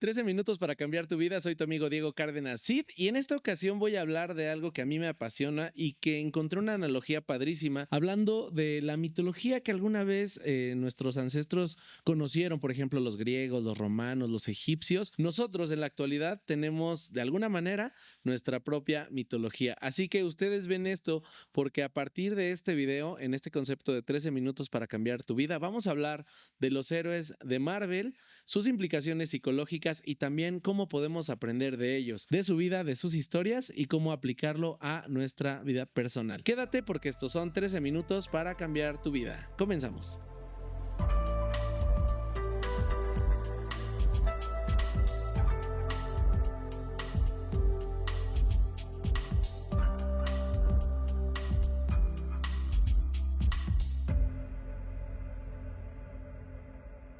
13 minutos para cambiar tu vida. Soy tu amigo Diego Cárdenas Cid y en esta ocasión voy a hablar de algo que a mí me apasiona y que encontré una analogía padrísima hablando de la mitología que alguna vez nuestros ancestros conocieron, por ejemplo, los griegos, los romanos, los egipcios. Nosotros en la actualidad tenemos de alguna manera nuestra propia mitología. Así que ustedes ven esto porque a partir de este video, en este concepto de 13 minutos para cambiar tu vida, vamos a hablar de los héroes de Marvel, sus implicaciones psicológicas y también cómo podemos aprender de ellos, de su vida, de sus historias y cómo aplicarlo a nuestra vida personal. Quédate porque estos son 13 minutos para cambiar tu vida. Comenzamos.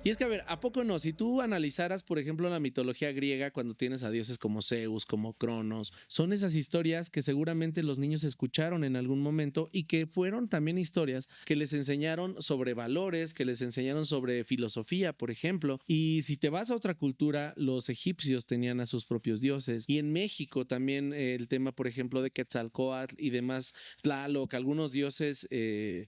Y es que, a ver, ¿a poco no? Si tú analizaras, por ejemplo, la mitología griega, cuando tienes a dioses como Zeus, como Cronos, son esas historias que seguramente los niños escucharon en algún momento y que fueron también historias que les enseñaron sobre valores, que les enseñaron sobre filosofía, por ejemplo. Y si te vas a otra cultura, los egipcios tenían a sus propios dioses. Y en México también el tema, por ejemplo, de Quetzalcóatl y demás, Tlaloc, algunos dioses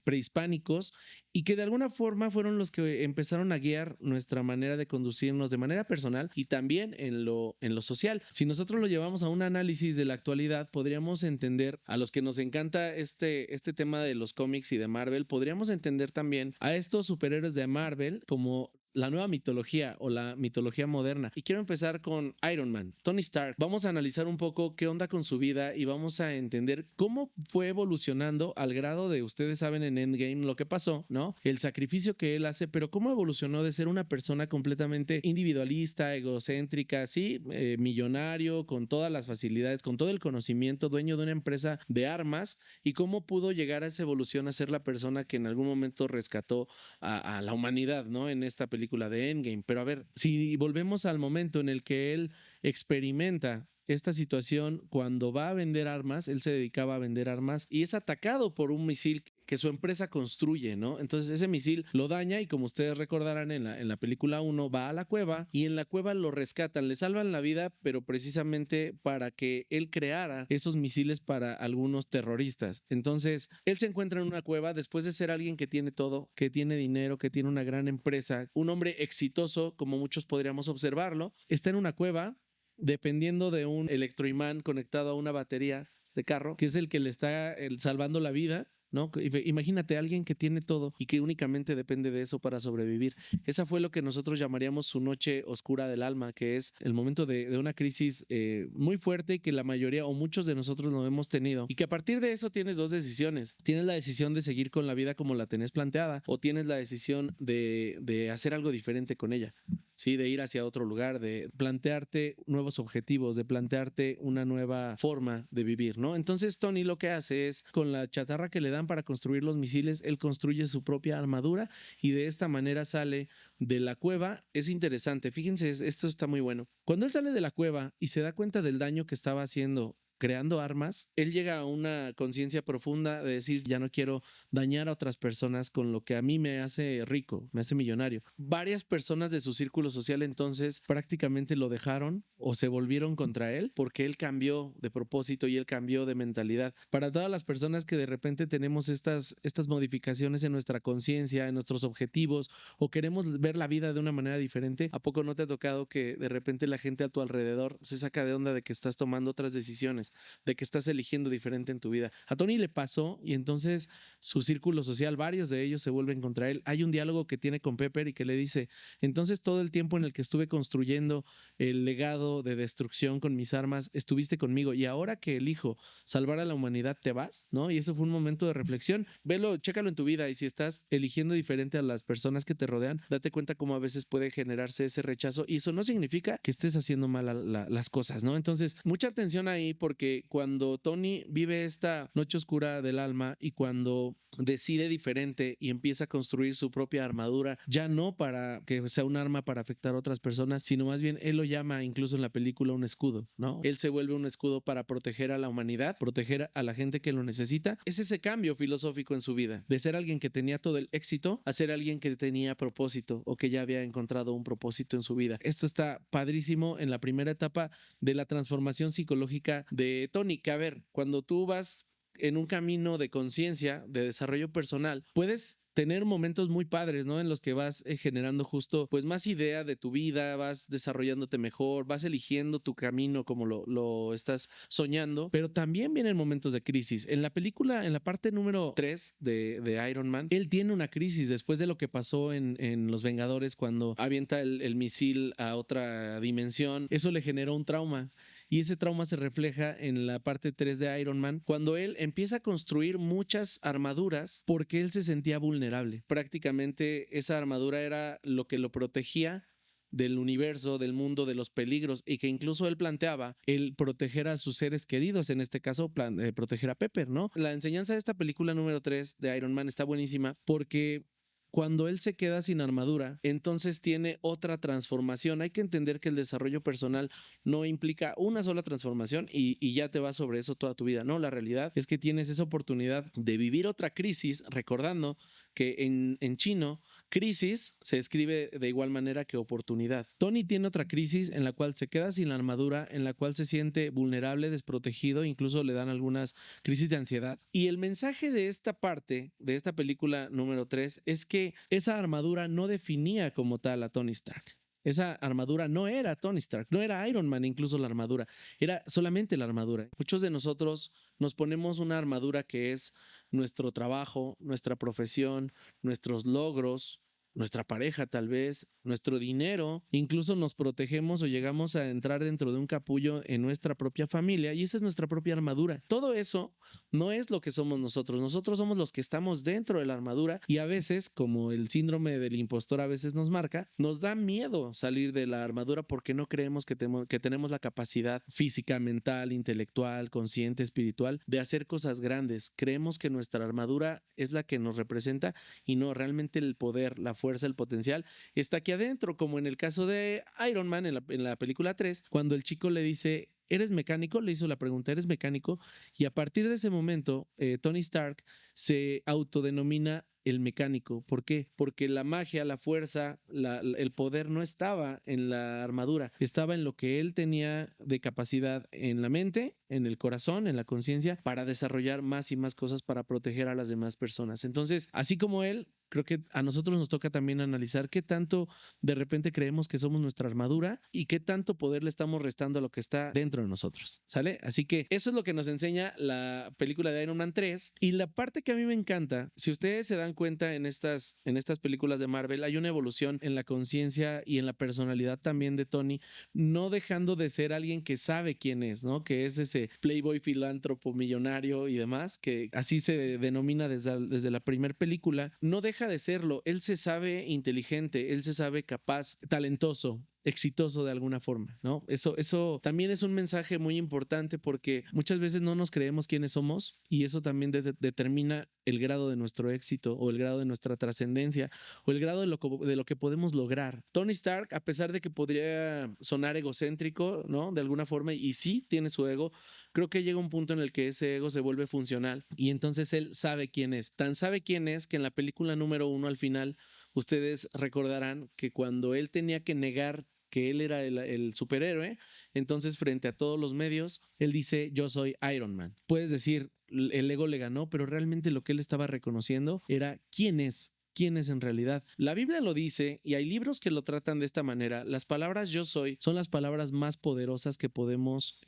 prehispánicos, y que de alguna forma fueron los que empezaron a guiar nuestra manera de conducirnos de manera personal y también en lo social. Si nosotros lo llevamos a un análisis de la actualidad, podríamos entender, a los que nos encanta este tema de los cómics y de Marvel, podríamos entender también a estos superhéroes de Marvel como la nueva mitología o la mitología moderna. Y quiero empezar con Iron Man, Tony Stark. Vamos a analizar un poco qué onda con su vida y vamos a entender cómo fue evolucionando al grado de, ustedes saben en Endgame lo que pasó, ¿no? El sacrificio que él hace, pero cómo evolucionó de ser una persona completamente individualista, egocéntrica, sí, millonario, con todas las facilidades, con todo el conocimiento, dueño de una empresa de armas, y cómo pudo llegar a esa evolución a ser la persona que en algún momento rescató a la humanidad, ¿no? En esta película de Endgame. Pero a ver, si volvemos al momento en el que él experimenta esta situación, cuando va a vender armas, él se dedicaba a vender armas y es atacado por un misil que su empresa construye, ¿no? Entonces ese misil lo daña y, como ustedes recordarán, en la película 1 va a la cueva y en la cueva lo rescatan, le salvan la vida, pero precisamente para que él creara esos misiles para algunos terroristas. Entonces él se encuentra en una cueva después de ser alguien que tiene todo, que tiene dinero, que tiene una gran empresa, un hombre exitoso, como muchos podríamos observarlo. Está en una cueva dependiendo de un electroimán conectado a una batería de carro, que es el que le está salvando la vida, ¿no? Imagínate a alguien que tiene todo y que únicamente depende de eso para sobrevivir. Esa fue lo que nosotros llamaríamos su noche oscura del alma, que es el momento de una crisis muy fuerte y que la mayoría o muchos de nosotros lo hemos tenido. Y que a partir de eso tienes dos decisiones. Tienes la decisión de seguir con la vida como la tenés planteada o tienes la decisión de hacer algo diferente con ella. Sí, de ir hacia otro lugar, de plantearte nuevos objetivos, de plantearte una nueva forma de vivir, ¿no? Entonces Tony lo que hace es, con la chatarra que le dan para construir los misiles, él construye su propia armadura y de esta manera sale de la cueva. Es interesante, fíjense, esto está muy bueno. Cuando él sale de la cueva y se da cuenta del daño que estaba haciendo creando armas, él llega a una conciencia profunda de decir, ya no quiero dañar a otras personas con lo que a mí me hace rico, me hace millonario. Varias personas de su círculo social entonces prácticamente lo dejaron o se volvieron contra él porque él cambió de propósito y él cambió de mentalidad. Para todas las personas que de repente tenemos estas modificaciones en nuestra conciencia, en nuestros objetivos o queremos ver la vida de una manera diferente, ¿a poco no te ha tocado que de repente la gente a tu alrededor se saca de onda de que estás tomando otras decisiones, de que estás eligiendo diferente en tu vida? A Tony le pasó y entonces su círculo social, varios de ellos se vuelven contra él. Hay un diálogo que tiene con Pepper y que le dice, entonces todo el tiempo en el que estuve construyendo el legado de destrucción con mis armas, estuviste conmigo y ahora que elijo salvar a la humanidad, ¿te vas? ¿No? Y eso fue un momento de reflexión. Velo, chécalo en tu vida y si estás eligiendo diferente a las personas que te rodean, date cuenta cómo a veces puede generarse ese rechazo y eso no significa que estés haciendo mal las cosas, ¿no? Entonces, mucha atención ahí porque cuando Tony vive esta noche oscura del alma y cuando decide diferente y empieza a construir su propia armadura, ya no para que sea un arma para afectar a otras personas, sino más bien él lo llama incluso en la película un escudo, ¿no? Él se vuelve un escudo para proteger a la humanidad, proteger a la gente que lo necesita. Es ese cambio filosófico en su vida, de ser alguien que tenía todo el éxito a ser alguien que tenía propósito, o que ya había encontrado un propósito en su vida. Esto está padrísimo en la primera etapa de la transformación psicológica de Tony, que a ver, cuando tú vas en un camino de conciencia, de desarrollo personal, puedes tener momentos muy padres, ¿no? En los que vas generando justo, pues, más idea de tu vida, vas desarrollándote mejor, vas eligiendo tu camino como lo estás soñando, pero también vienen momentos de crisis. En la película, en la parte número 3 de Iron Man, él tiene una crisis después de lo que pasó en Los Vengadores cuando avienta el misil a otra dimensión. Eso le generó un trauma. Y ese trauma se refleja en la parte 3 de Iron Man, cuando él empieza a construir muchas armaduras porque él se sentía vulnerable. Prácticamente esa armadura era lo que lo protegía del universo, del mundo, de los peligros, y que incluso él planteaba el proteger a sus seres queridos, en este caso proteger a Pepper, ¿no? La enseñanza de esta película número 3 de Iron Man está buenísima porque cuando él se queda sin armadura, entonces tiene otra transformación. Hay que entender que el desarrollo personal no implica una sola transformación y ya te vas sobre eso toda tu vida. No, la realidad es que tienes esa oportunidad de vivir otra crisis, recordando que en chino crisis se escribe de igual manera que oportunidad. Tony tiene otra crisis en la cual se queda sin la armadura, en la cual se siente vulnerable, desprotegido, incluso le dan algunas crisis de ansiedad. Y el mensaje de esta parte, de esta película número 3, es que esa armadura no definía como tal a Tony Stark. Esa armadura no era Tony Stark, no era Iron Man incluso la armadura, era solamente la armadura. Muchos de nosotros nos ponemos una armadura que es nuestro trabajo, nuestra profesión, nuestros logros, nuestra pareja tal vez, nuestro dinero, incluso nos protegemos o llegamos a entrar dentro de un capullo en nuestra propia familia y esa es nuestra propia armadura. Todo eso no es lo que somos nosotros. Nosotros somos los que estamos dentro de la armadura y a veces, como el síndrome del impostor a veces nos marca, nos da miedo salir de la armadura porque no creemos que tenemos la capacidad física, mental, intelectual, consciente, espiritual de hacer cosas grandes. Creemos que nuestra armadura es la que nos representa y no, realmente el poder, la fuerza, el potencial está aquí adentro, como en el caso de Iron Man en la película 3, cuando el chico le dice: ¿eres mecánico? Le hizo la pregunta, ¿eres mecánico? Y a partir de ese momento, Tony Stark se autodenomina el mecánico. ¿Por qué? Porque la magia, la fuerza, el poder no estaba en la armadura, estaba en lo que él tenía de capacidad en la mente, en el corazón, en la conciencia, para desarrollar más y más cosas para proteger a las demás personas. Entonces, así como él, creo que a nosotros nos toca también analizar qué tanto de repente creemos que somos nuestra armadura y qué tanto poder le estamos restando a lo que está dentro de nosotros, ¿sale? Así que eso es lo que nos enseña la película de Iron Man 3 y la parte que a mí me encanta, si ustedes se dan cuenta en estas películas de Marvel, hay una evolución en la conciencia y en la personalidad también de Tony, no dejando de ser alguien que sabe quién es, ¿no? Que es ese playboy filántropo millonario y demás, que así se denomina desde la primera película, no deja de serlo. Él se sabe inteligente, él se sabe capaz, talentoso, exitoso de alguna forma, ¿no? Eso también es un mensaje muy importante porque muchas veces no nos creemos quiénes somos y eso también determina el grado de nuestro éxito o el grado de nuestra trascendencia o el grado de lo que podemos lograr. Tony Stark, a pesar de que podría sonar egocéntrico, ¿no? De alguna forma, y sí tiene su ego, creo que llega un punto en el que ese ego se vuelve funcional y entonces él sabe quién es. Tan sabe quién es que en la película número 1 al final ustedes recordarán que cuando él tenía que negar que él era el superhéroe, entonces frente a todos los medios, él dice: yo soy Iron Man. Puedes decir, el ego le ganó, pero realmente lo que él estaba reconociendo era quién es. ¿Quién es en realidad? La Biblia lo dice y hay libros que lo tratan de esta manera. Las palabras yo soy son las palabras más poderosas que podemos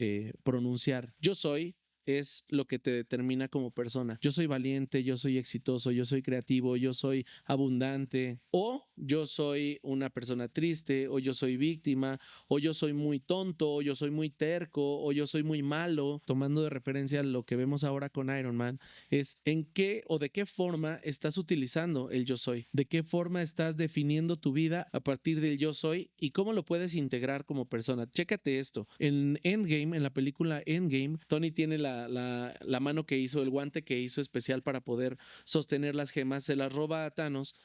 pronunciar. Yo soy es lo que te determina como persona. Yo soy valiente, yo soy exitoso, yo soy creativo, yo soy abundante, o yo soy una persona triste, o yo soy víctima, o yo soy muy tonto, o yo soy muy terco, o yo soy muy malo. Tomando de referencia lo que vemos ahora con Iron Man, es en qué o de qué forma estás utilizando el yo soy, de qué forma estás definiendo tu vida a partir del yo soy y cómo lo puedes integrar como persona. Chécate esto. En Endgame, en la película Endgame, Tony tiene la mano que hizo, el guante que hizo especial para poder sostener las gemas, se las roba a Thanos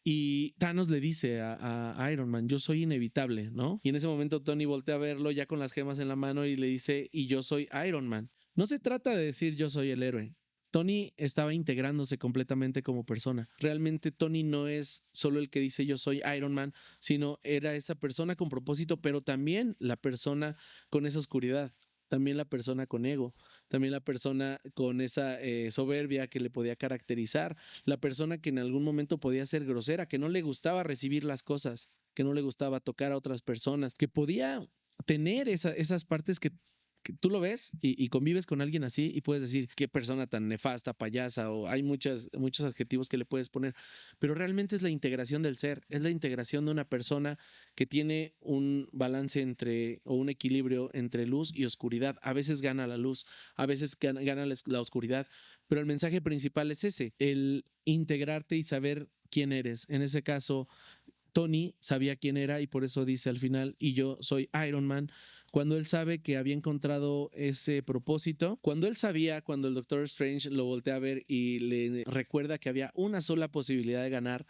y Thanos le dice a Iron Man: yo soy inevitable, ¿no? Y en ese momento Tony voltea a verlo ya con las gemas en la mano y le dice: y yo soy Iron Man. No se trata de decir yo soy el héroe. Tony estaba integrándose completamente como persona. Realmente Tony no es solo el que dice yo soy Iron Man, sino era esa persona con propósito, pero también la persona con esa oscuridad, también la persona con ego, también la persona con esa soberbia que le podía caracterizar, la persona que en algún momento podía ser grosera, que no le gustaba recibir las cosas, que no le gustaba tocar a otras personas, que podía tener esas partes que tú lo ves y convives con alguien así y puedes decir qué persona tan nefasta, payasa, o hay muchos adjetivos que le puedes poner, pero realmente es la integración del ser, es la integración de una persona que tiene un balance o un equilibrio entre luz y oscuridad. A veces gana la luz, a veces gana la oscuridad, pero el mensaje principal es ese, el integrarte y saber quién eres. En ese caso, Tony sabía quién era y por eso dice al final, y yo soy Iron Man, cuando él sabe que había encontrado ese propósito, cuando él sabía, cuando el Doctor Strange lo voltea a ver y le recuerda que había una sola posibilidad de ganar,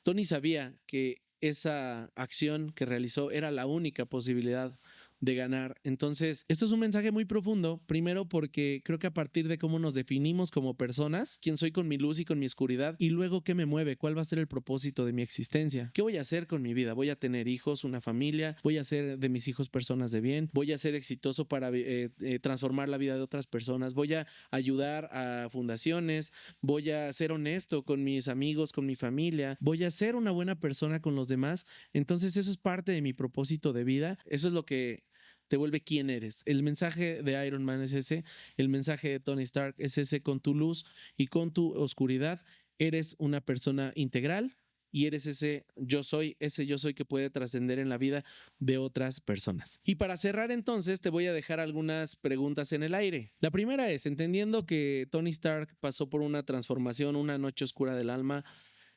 Tony sabía que esa acción que realizó era la única posibilidad de ganar. Entonces, esto es un mensaje muy profundo, primero porque creo que a partir de cómo nos definimos como personas, quién soy con mi luz y con mi oscuridad, y luego qué me mueve, cuál va a ser el propósito de mi existencia, qué voy a hacer con mi vida, voy a tener hijos, una familia, voy a hacer de mis hijos personas de bien, voy a ser exitoso para transformar la vida de otras personas, voy a ayudar a fundaciones, voy a ser honesto con mis amigos, con mi familia, voy a ser una buena persona con los demás. Entonces eso es parte de mi propósito de vida, eso es lo que te vuelve quién eres. El mensaje de Iron Man es ese, el mensaje de Tony Stark es ese, con tu luz y con tu oscuridad, eres una persona integral y eres ese yo soy que puede trascender en la vida de otras personas. Y para cerrar entonces te voy a dejar algunas preguntas en el aire. La primera es, entendiendo que Tony Stark pasó por una transformación, una noche oscura del alma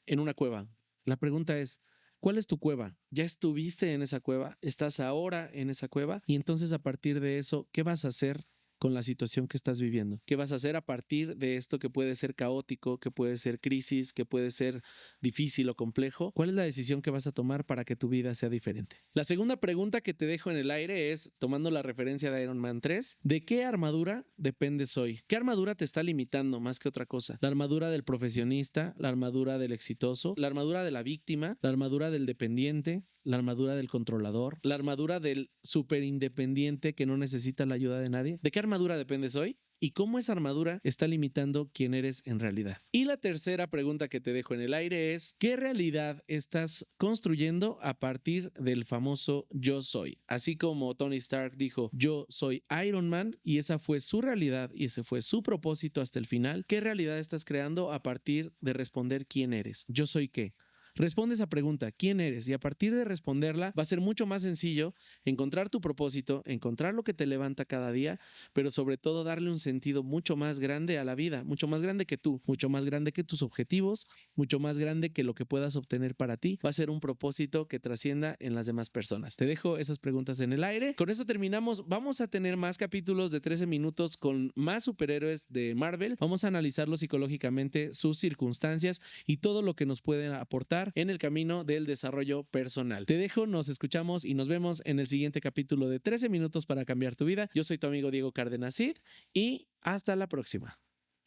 en una cueva. La pregunta es, ¿cuál es tu cueva? ¿Ya estuviste en esa cueva? ¿Estás ahora en esa cueva? Y entonces a partir de eso, ¿qué vas a hacer con la situación que estás viviendo? ¿Qué vas a hacer a partir de esto que puede ser caótico, que puede ser crisis, que puede ser difícil o complejo? ¿Cuál es la decisión que vas a tomar para que tu vida sea diferente? La segunda pregunta que te dejo en el aire es, tomando la referencia de Iron Man 3, ¿de qué armadura dependes hoy? ¿Qué armadura te está limitando más que otra cosa? ¿La armadura del profesionista, la armadura del exitoso, la armadura de la víctima, la armadura del dependiente, la armadura del controlador, la armadura del súper independiente que no necesita la ayuda de nadie? ¿De qué armadura dependes hoy? ¿Y cómo esa armadura está limitando quién eres en realidad? Y la tercera pregunta que te dejo en el aire es, ¿qué realidad estás construyendo a partir del famoso yo soy? Así como Tony Stark dijo, yo soy Iron Man, y esa fue su realidad y ese fue su propósito hasta el final, ¿qué realidad estás creando a partir de responder quién eres? ¿Yo soy qué? Responde esa pregunta, ¿quién eres? Y a partir de responderla va a ser mucho más sencillo encontrar tu propósito, encontrar lo que te levanta cada día, pero sobre todo darle un sentido mucho más grande a la vida, mucho más grande que tú, mucho más grande que tus objetivos, mucho más grande que lo que puedas obtener para ti. Va a ser un propósito que trascienda en las demás personas. Te dejo esas preguntas en el aire. Con eso terminamos. Vamos a tener más capítulos de 13 minutos con más superhéroes de Marvel. Vamos a analizarlos psicológicamente, sus circunstancias y todo lo que nos pueden aportar en el camino del desarrollo personal. Te dejo, nos escuchamos y nos vemos en el siguiente capítulo de 13 minutos para cambiar tu vida. Yo soy tu amigo Diego Cárdenas Cid y hasta la próxima.